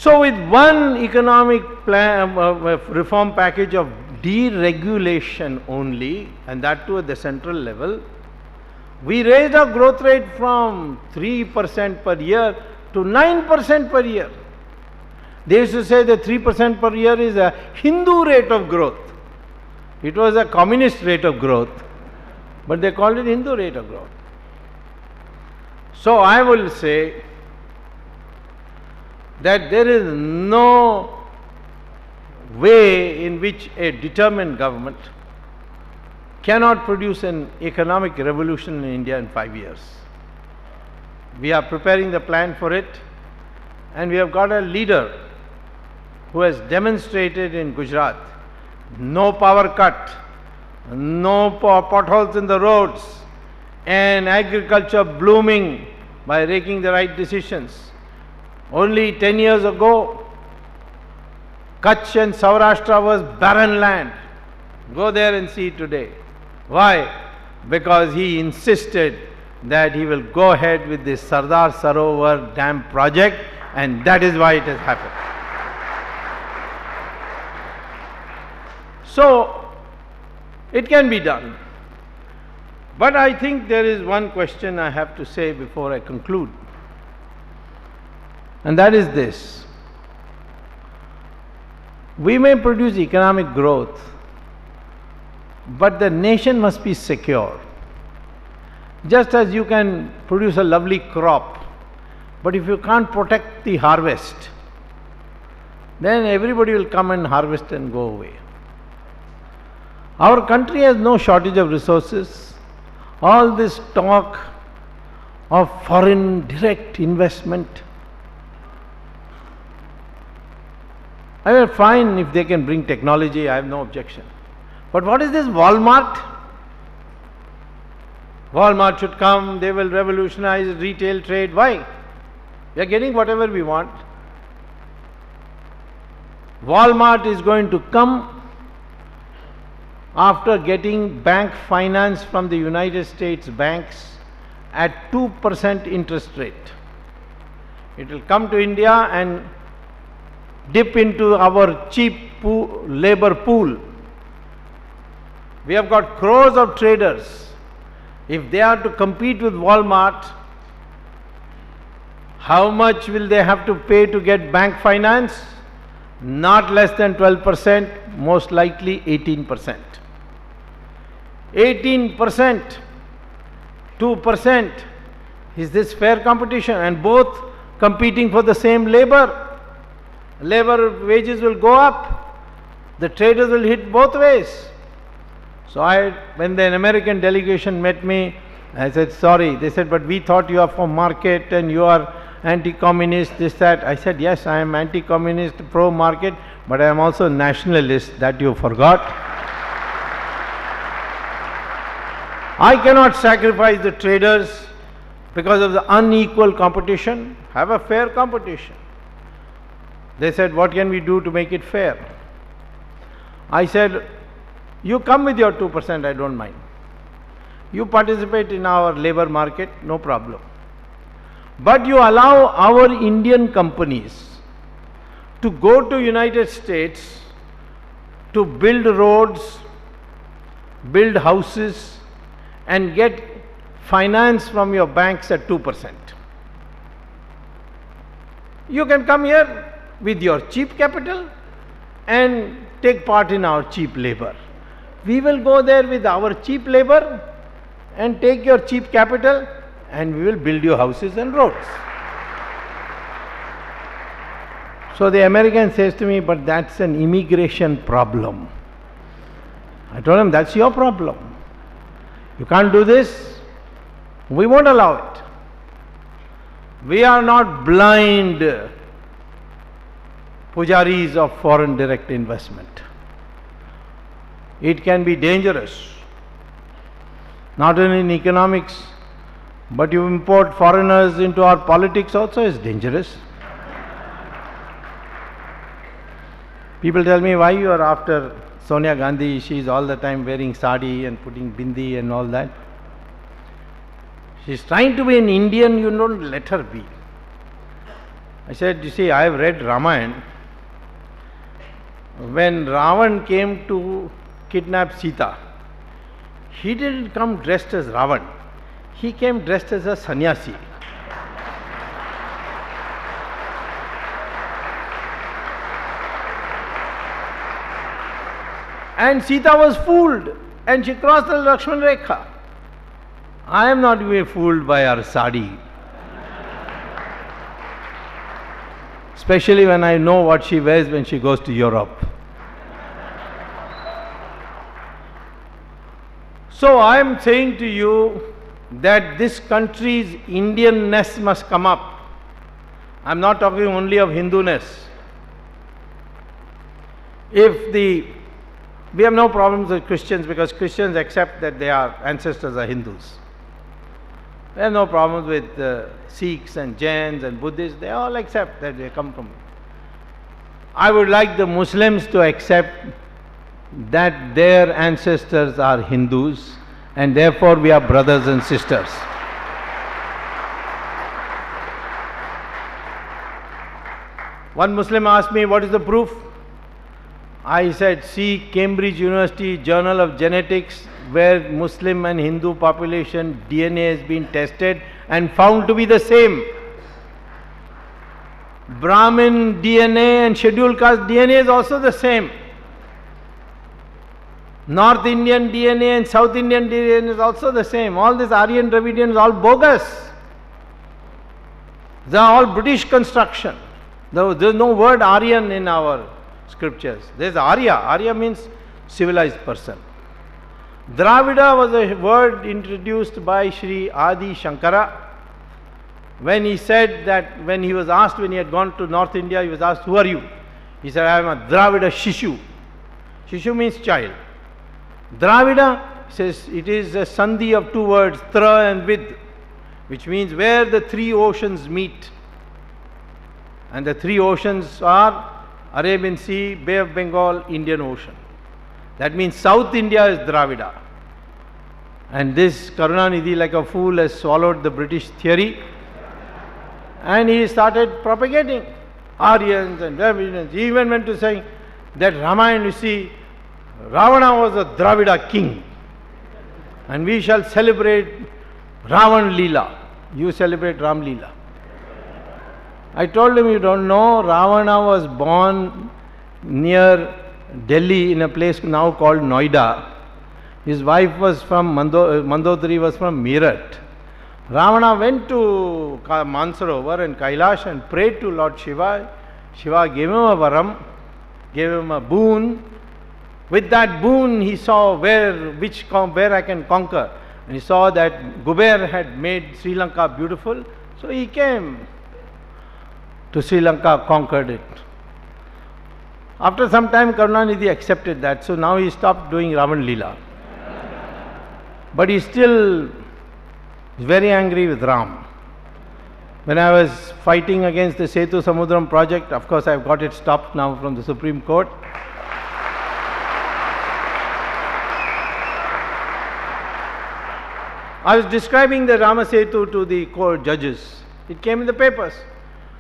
So with one economic plan, reform package of deregulation only, and that too at the central level, we raised our growth rate from 3% per year to 9% per year. They used to say that 3% per year is a Hindu rate of growth. It was a communist rate of growth, but they called it Hindu rate of growth. So I will say that there is no way in which a determined government cannot produce an economic revolution in India in 5 years. We are preparing the plan for it, and we have got a leader who has demonstrated in Gujarat no power cut, no potholes in the roads, and agriculture blooming by taking the right decisions. Only 10 years ago, Kutch and Saurashtra was barren land. Go there and see today. Why? Because he insisted that he will go ahead with this Sardar Sarovar Dam project, and that is why it has happened. So, it can be done. But I think there is one question I have to say before I conclude, and that is this. We may produce economic growth, but the nation must be secure. Just as you can produce a lovely crop, but if you can't protect the harvest, then everybody will come and harvest and go away. Our country has no shortage of resources. All this talk of foreign direct investment, I will fine if they can bring technology, I have no objection. But what is this Walmart? Walmart should come, they will revolutionize retail trade. Why? We are getting whatever we want. Walmart is going to come after getting bank finance from the United States banks at 2% interest rate. It will come to India and dip into our cheap labor pool. We have got crores of traders. If they are to compete with Walmart, how much will they have to pay to get bank finance? Not less than 12%, most likely 18%. 18%, 2%. Is this fair competition? And both competing for the same labor. Labor wages will go up. The traders will hit both ways. So when the American delegation met me, I said, sorry. They said, but we thought you are for market and you are anti-communist, this, that. I said, yes, I am anti-communist, pro-market, but I am also nationalist. That you forgot. I cannot sacrifice the traders because of the unequal competition. Have a fair competition. They said, what can we do to make it fair? I said, you come with your 2%, I don't mind. You participate in our labor market, no problem. But you allow our Indian companies to go to United States to build roads, build houses, and get finance from your banks at 2%. You can come here with your cheap capital and take part in our cheap labor. We will go there with our cheap labor and take your cheap capital, and we will build you houses and roads. So the American says to me, but that's an immigration problem. I told him, that's your problem. You can't do this, we won't allow it. We are not blind pujaris of foreign direct investment. It can be dangerous, not only in economics, but you import foreigners into our politics also is dangerous. People tell me, why you are after Sonia Gandhi? She is all the time wearing sari and putting bindi and all that. She is trying to be an Indian, you don't let her be. I said, you see, I have read Ramayana. When Ravan came to kidnap Sita, he didn't come dressed as Ravan. He came dressed as a sannyasi. And Sita was fooled and she crossed the Lakshman Rekha. I am not being fooled by her sari. Especially when I know what she wears when she goes to Europe. So I am saying to you that this country's Indianness must come up. I am not talking only of Hinduness. We have no problems with Christians because Christians accept that their ancestors are Hindus. We have no problems with Sikhs and Jains and Buddhists. They all accept that they come from. I would like the Muslims to accept that their ancestors are Hindus and therefore we are brothers and sisters. One Muslim asked me, what is the proof? I said, see Cambridge University Journal of Genetics, where Muslim and Hindu population DNA has been tested and found to be the same. Brahmin DNA and scheduled caste DNA is also the same. North Indian DNA and South Indian DNA is also the same. All this Aryan Dravidian is all bogus. They are all British construction. There is no word Aryan in our scriptures. There is Arya. Arya means civilized person. Dravida was a word introduced by Sri Adi Shankara. When he said that, when he was asked, when he had gone to North India, he was asked, who are you? He said, I am a Dravida Shishu. Shishu means child. Dravida says it is a sandhi of two words, tra and vid, which means where the three oceans meet. And the three oceans are Arabian Sea, Bay of Bengal, Indian Ocean. That means South India is Dravida. And this Karunanidhi, like a fool, has swallowed the British theory and he started propagating Aryans and Dravidians. He even went to saying that Ramayana, you see, Ravana was a Dravida king and we shall celebrate Ravan Leela. You celebrate Ram Leela. I told him, you don't know, Ravana was born near Delhi in a place now called Noida. His wife was from Mandodari was from Meerut. Ravana went to Mansarovar and Kailash and prayed to Lord Shiva. Shiva gave him a varam, gave him a boon. With that boon he saw where I can conquer. And he saw that Kuber had made Sri Lanka beautiful. So he came to Sri Lanka, conquered it. After some time Karunanidhi accepted that. So now he stopped doing Ravan Leela. But he still is very angry with Ram. When I was fighting against the Setu Samudram project, of course I have got it stopped now from the Supreme Court. I was describing the Rama Setu to the court judges. It came in the papers.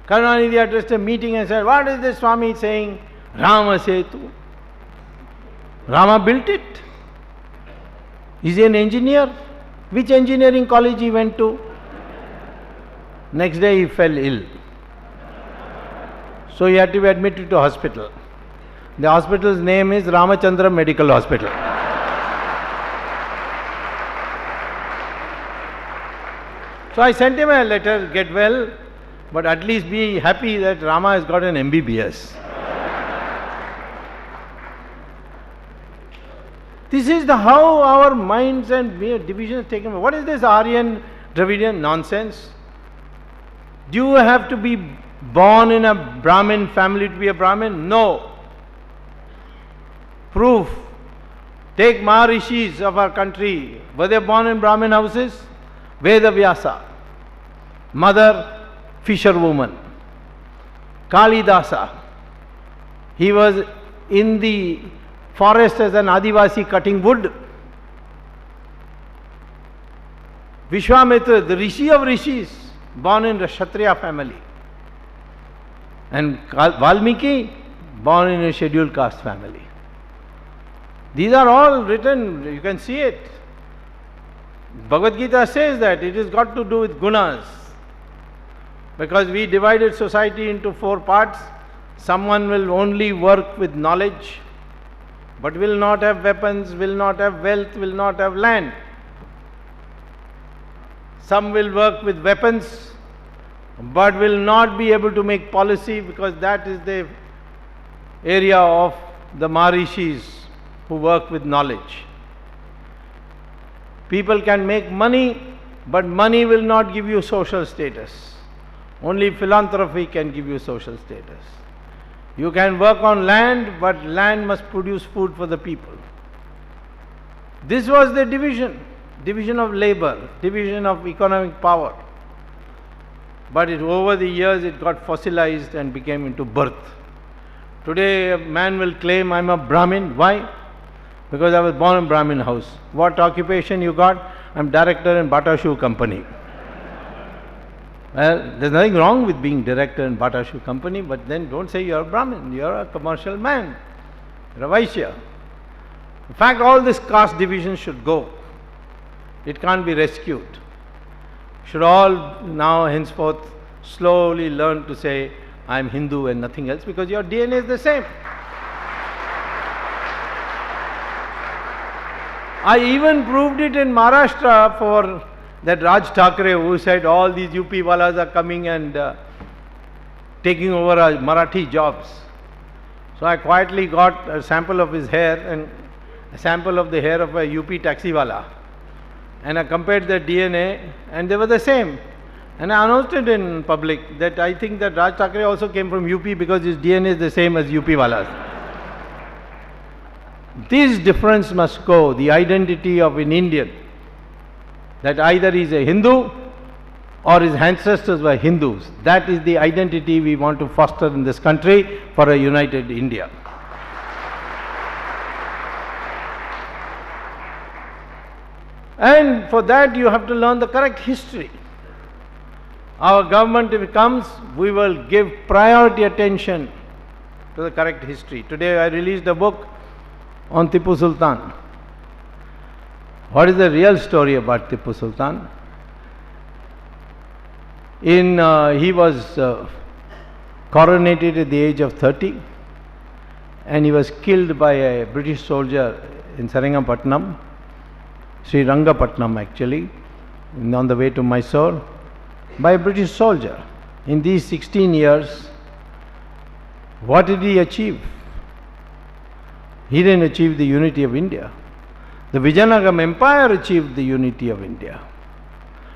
Karunanidhi addressed a meeting and said, what is this Swami saying? Rama Setu. Rama built it. Is he an engineer? Which engineering college he went to? Next day he fell ill. So he had to be admitted to hospital. The hospital's name is Ramachandra Medical Hospital. So I sent him a letter, get well, but at least be happy that Rama has got an MBBS. This is how our minds and divisions taken. What is this Aryan Dravidian nonsense? Do you have to be born in a Brahmin family to be a Brahmin? No. Proof. Take Maharishis of our country. Were they born in Brahmin houses? Veda Vyasa. Mother, fisherwoman. Kalidasa. He was in the forest as an Adivasi cutting wood. Vishwamitra, the Rishi of Rishis, born in the Kshatriya family. And Valmiki, born in a scheduled caste family. These are all written, you can see it. Bhagavad Gita says that it has got to do with gunas. Because we divided society into 4 parts. Someone will only work with knowledge, but will not have weapons, will not have wealth, will not have land. Some will work with weapons, but will not be able to make policy, because that is the area of the Maharishis who work with knowledge. People can make money, but money will not give you social status. Only philanthropy can give you social status. You can work on land, but land must produce food for the people. This was the division of labor, division of economic power. But over the years it got fossilized and became into birth. Today a man will claim, I'm a Brahmin. Why? Because I was born in Brahmin house. What occupation you got? I'm director in Bata Shoe Company. Well, there's nothing wrong with being director in Bata Shoe Company, but then don't say you're a Brahmin, you're a commercial man, you're a Vaishya. In fact, all this caste division should go. It can't be rescued. Should all now henceforth slowly learn to say, I'm Hindu and nothing else, because your DNA is the same. I even proved it in Maharashtra for that Raj Thackeray, who said all these UP walas are coming and taking over our Marathi jobs. So I quietly got a sample of his hair and a sample of the hair of a UP taxiwala, and I compared their DNA and they were the same. And I announced it in public that I think that Raj Thackeray also came from UP because his DNA is the same as UP walas. This difference must go, the identity of an Indian, that either he is a Hindu or his ancestors were Hindus. That is the identity we want to foster in this country for a united India. And for that you have to learn the correct history. Our government, if it comes, we will give priority attention to the correct history. Today I released a book on Tipu Sultan. What is the real story about Tipu Sultan? He was coronated at the age of 30, and he was killed by a British soldier in Seringamapatnam, Srirangapatnam actually, on the way to Mysore, by a British soldier. In these 16 years, what did he achieve? He didn't achieve the unity of India. The Vijayanagara Empire achieved the unity of India.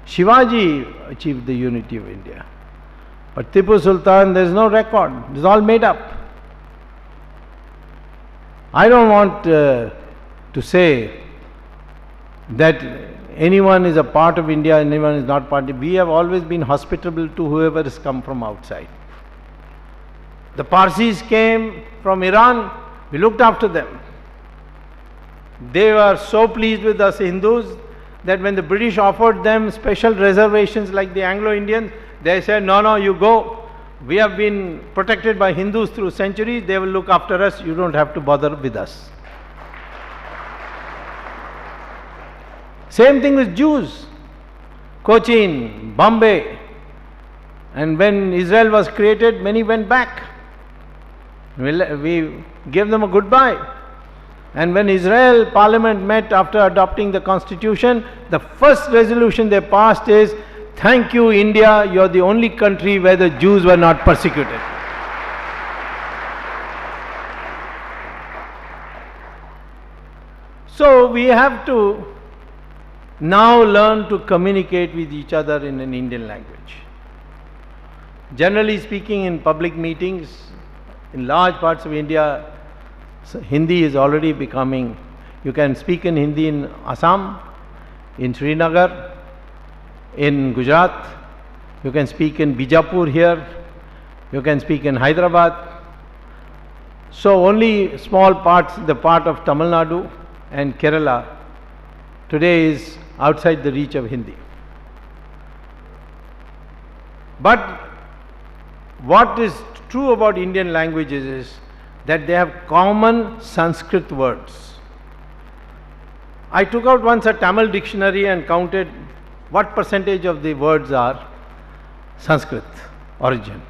Shivaji achieved the unity of India. But Tipu Sultan, there is no record. It's all made up. I don't want to say that anyone is a part of India and anyone is not part of it. We have always been hospitable to whoever has come from outside. The Parsis came from Iran, we looked after them. They were so pleased with us Hindus that when the British offered them special reservations like the Anglo-Indians, they said, no, no, you go. We have been protected by Hindus through centuries, they will look after us, you don't have to bother with us. Same thing with Jews. Cochin, Bombay. And when Israel was created, many went back. We gave them a goodbye. And when Israel Parliament met after adopting the Constitution, the first resolution they passed is, thank you India, you are the only country where the Jews were not persecuted. So we have to now learn to communicate with each other in an Indian language. Generally speaking, in public meetings, in large parts of India, Hindi is already becoming, you can speak in Hindi in Assam, in Srinagar, in Gujarat, you can speak in Bijapur here, you can speak in Hyderabad. So only small parts, the part of Tamil Nadu and Kerala today is outside the reach of Hindi. But what is true about Indian languages is that they have common Sanskrit words. I took out once a Tamil dictionary and counted what percentage of the words are Sanskrit origin.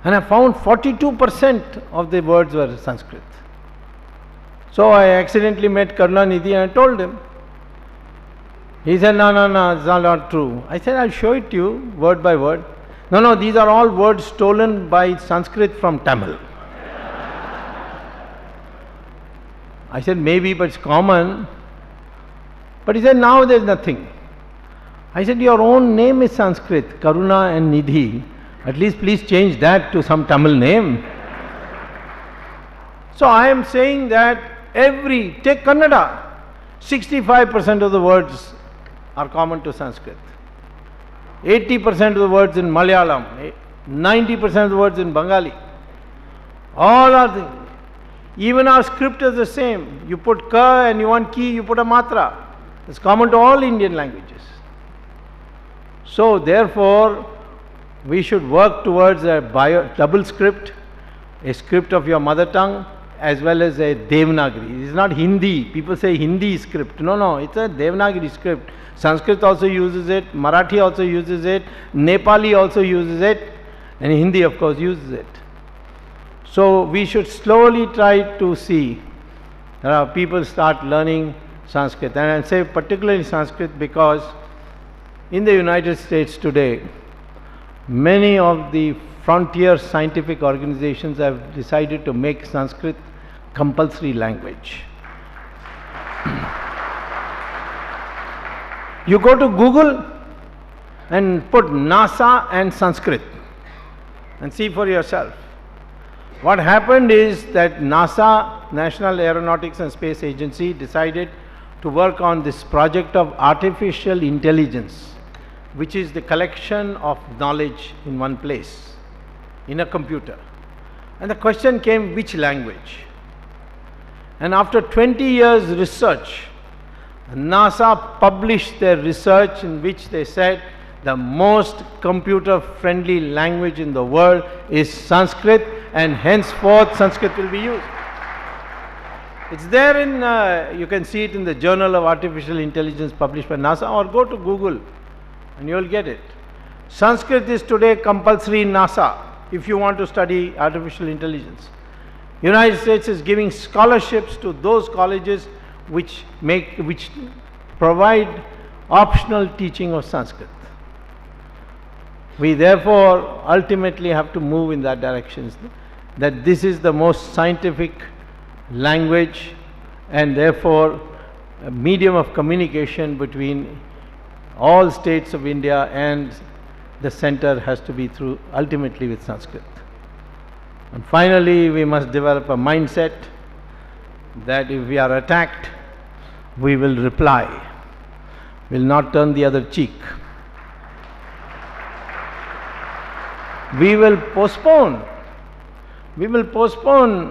And I found 42% of the words were Sanskrit. So I accidentally met Karunanidhi and I told him. He said, no, it's not true. I said, I'll show it to you word by word. No, these are all words stolen by Sanskrit from Tamil. I said, maybe, but it's common. But he said, now there's nothing. I said, your own name is Sanskrit, Karuna and Nidhi. At least please change that to some Tamil name. So I am saying that take Kannada, 65% of the words are common to Sanskrit. 80% of the words in Malayalam, 90% of the words in Bengali. All are things. Even our script is the same. You put ka and you want ki, you put a matra. It's common to all Indian languages. So therefore, we should work towards a double script, a script of your mother tongue as well as a Devanagari. It's not Hindi. People say Hindi script. No, it's a Devanagari script. Sanskrit also uses it, Marathi also uses it, Nepali also uses it, and Hindi of course uses it. So we should slowly try to see that people start learning Sanskrit. And I say particularly Sanskrit because in the United States today, many of the frontier scientific organizations have decided to make Sanskrit compulsory language. You go to Google and put NASA and Sanskrit and see for yourself. What happened is that NASA, National Aeronautics and Space Agency, decided to work on this project of artificial intelligence, which is the collection of knowledge in one place, in a computer. And the question came, which language? And after 20 years research, NASA published their research in which they said the most computer friendly language in the world is Sanskrit, and henceforth Sanskrit will be used. It's there in, you can see it in the Journal of Artificial Intelligence published by NASA, or go to Google and you will get it. Sanskrit is today compulsory in NASA if you want to study artificial intelligence. United States is giving scholarships to those colleges which provide optional teaching of Sanskrit. We therefore ultimately have to move in that direction, that this is the most scientific language and therefore a medium of communication between all states of India, and the center has to be through ultimately with Sanskrit. And finally, we must develop a mindset that if we are attacked, we will reply, will not turn the other cheek. We will postpone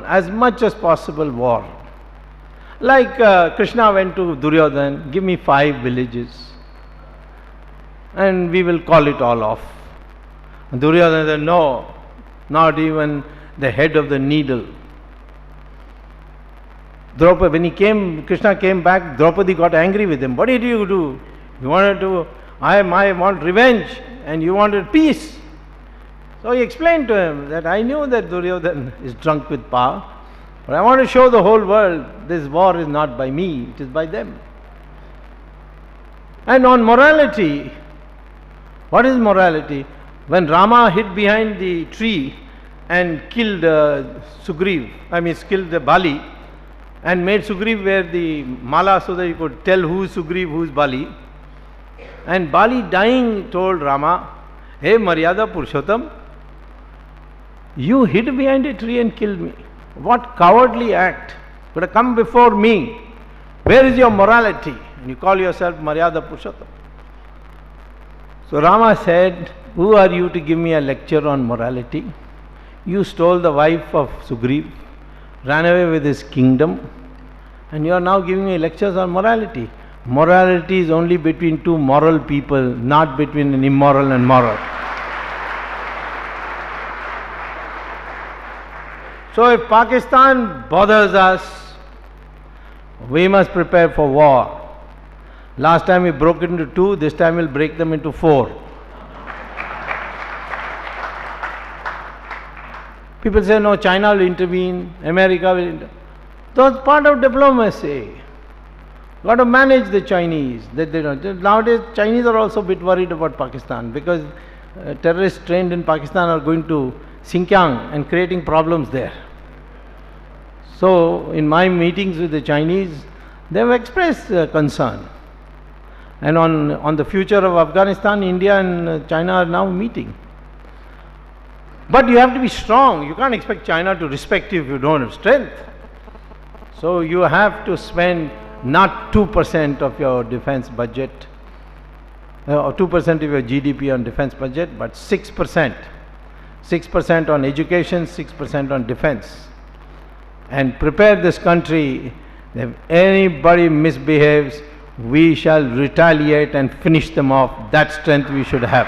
as much as possible war. Like Krishna went to Duryodhana, give me 5 villages and we will call it all off. And Duryodhana said, no, not even the head of the needle. Draupadi, when Krishna came back, Draupadi got angry with him. What did you do? You wanted to, I want revenge, and you wanted peace. So he explained to him that I knew that Duryodhana is drunk with power, but I want to show the whole world this war is not by me, it is by them. And on morality, what is morality? When Rama hid behind the tree and killed killed Bali, and made Sugriv wear the mala so that he could tell who is Sugriv, who is Bali. And Bali dying told Rama, hey Maryada Purushottam, you hid behind a tree and killed me. What cowardly act. You could have come before me. Where is your morality? And you call yourself Maryada Purushottam. So Rama said, who are you to give me a lecture on morality? You stole the wife of Sugriv, ran away with his kingdom, and you are now giving me lectures on morality. Morality is only between two moral people, not between an immoral and moral. So if Pakistan bothers us, we must prepare for war. Last time we broke it into two, this time we'll break them into four. People say, no, China will intervene, America will intervene. That's part of diplomacy. Got to manage the Chinese. Nowadays, Chinese are also a bit worried about Pakistan because terrorists trained in Pakistan are going to Xinjiang and creating problems there. So, in my meetings with the Chinese, they have expressed concern. And on the future of Afghanistan, India and China are now meeting. But you have to be strong. You can't expect China to respect you if you don't have strength. So you have to spend not 2% of your defense budget, or 2% of your GDP on defense budget, but 6%. 6% on education, 6% on defense. And prepare this country. If anybody misbehaves, we shall retaliate and finish them off. That strength we should have.